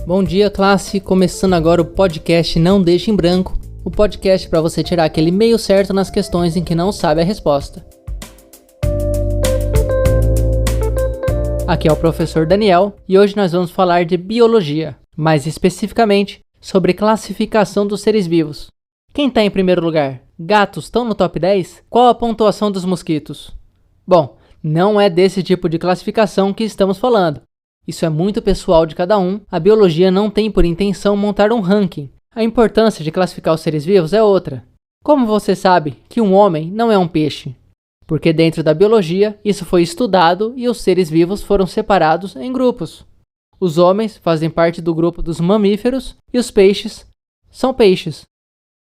Bom dia, classe! Começando agora o podcast Não Deixe em Branco, o podcast para você tirar aquele meio certo nas questões em que não sabe a resposta. Aqui é o professor Daniel e hoje nós vamos falar de biologia, mais especificamente sobre classificação dos seres vivos. Quem está em primeiro lugar? Gatos estão no top 10? Qual a pontuação dos mosquitos? Bom, não é desse tipo de classificação que estamos falando. Isso é muito pessoal de cada um, a biologia não tem por intenção montar um ranking. A importância de classificar os seres vivos é outra. Como você sabe que um homem não é um peixe? Porque dentro da biologia, isso foi estudado e os seres vivos foram separados em grupos. Os homens fazem parte do grupo dos mamíferos e os peixes são peixes.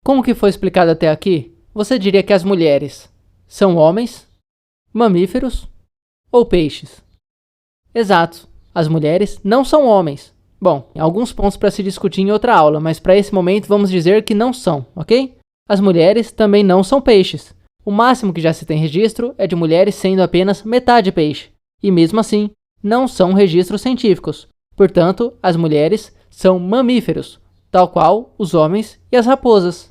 Como que foi explicado até aqui? Você diria que as mulheres são homens, mamíferos ou peixes? Exato. As mulheres não são homens. Bom, tem alguns pontos para se discutir em outra aula, mas para esse momento vamos dizer que não são, ok? As mulheres também não são peixes. O máximo que já se tem registro é de mulheres sendo apenas metade peixe. E mesmo assim, não são registros científicos. Portanto, as mulheres são mamíferos, tal qual os homens e as raposas.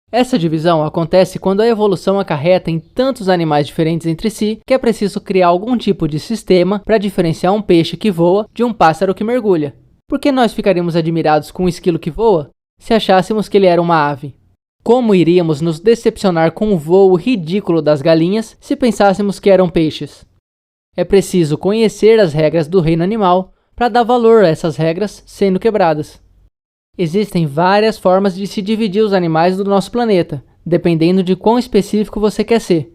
Essa divisão acontece quando a evolução acarreta em tantos animais diferentes entre si que é preciso criar algum tipo de sistema para diferenciar um peixe que voa de um pássaro que mergulha. Por que nós ficaríamos admirados com um esquilo que voa se achássemos que ele era uma ave? Como iríamos nos decepcionar com o voo ridículo das galinhas se pensássemos que eram peixes? É preciso conhecer as regras do reino animal para dar valor a essas regras sendo quebradas. Existem várias formas de se dividir os animais do nosso planeta, dependendo de quão específico você quer ser.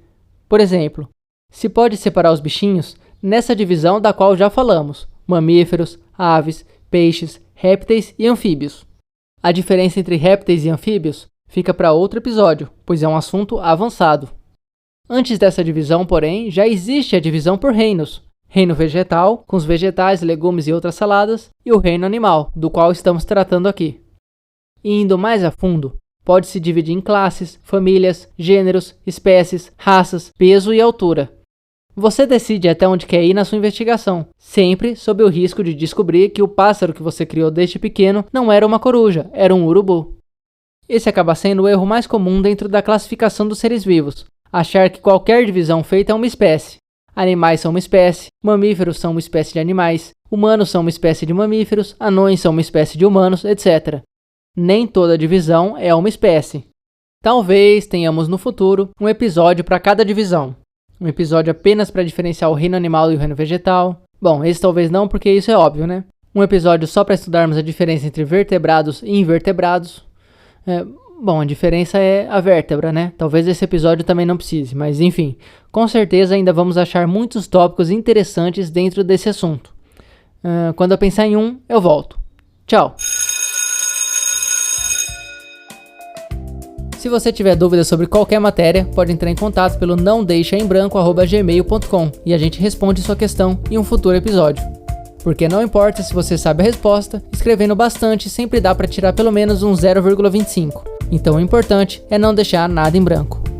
Por exemplo, se pode separar os bichinhos nessa divisão da qual já falamos: mamíferos, aves, peixes, répteis e anfíbios. A diferença entre répteis e anfíbios fica para outro episódio, pois é um assunto avançado. Antes dessa divisão, porém, já existe a divisão por reinos. Reino vegetal, com os vegetais, legumes e outras saladas, e o reino animal, do qual estamos tratando aqui. E indo mais a fundo, pode-se dividir em classes, famílias, gêneros, espécies, raças, peso e altura. Você decide até onde quer ir na sua investigação, sempre sob o risco de descobrir que o pássaro que você criou desde pequeno não era uma coruja, era um urubu. Esse acaba sendo o erro mais comum dentro da classificação dos seres vivos, achar que qualquer divisão feita é uma espécie. Animais são uma espécie, mamíferos são uma espécie de animais, humanos são uma espécie de mamíferos, anões são uma espécie de humanos, etc. Nem toda divisão é uma espécie. Talvez tenhamos no futuro um episódio para cada divisão. Um episódio apenas para diferenciar o reino animal e o reino vegetal. Bom, esse talvez não, porque isso é óbvio, né? Um episódio só para estudarmos a diferença entre vertebrados e invertebrados. Bom, a diferença é a vértebra, né? Talvez esse episódio também não precise, mas enfim, com certeza ainda vamos achar muitos tópicos interessantes dentro desse assunto. Quando eu pensar em um, eu volto. Tchau! Se você tiver dúvidas sobre qualquer matéria, pode entrar em contato pelo nãodeixaembranco@gmail.com e a gente responde sua questão em um futuro episódio. Porque não importa se você sabe a resposta, escrevendo bastante sempre dá para tirar pelo menos um 0,25. Então o importante é não deixar nada em branco.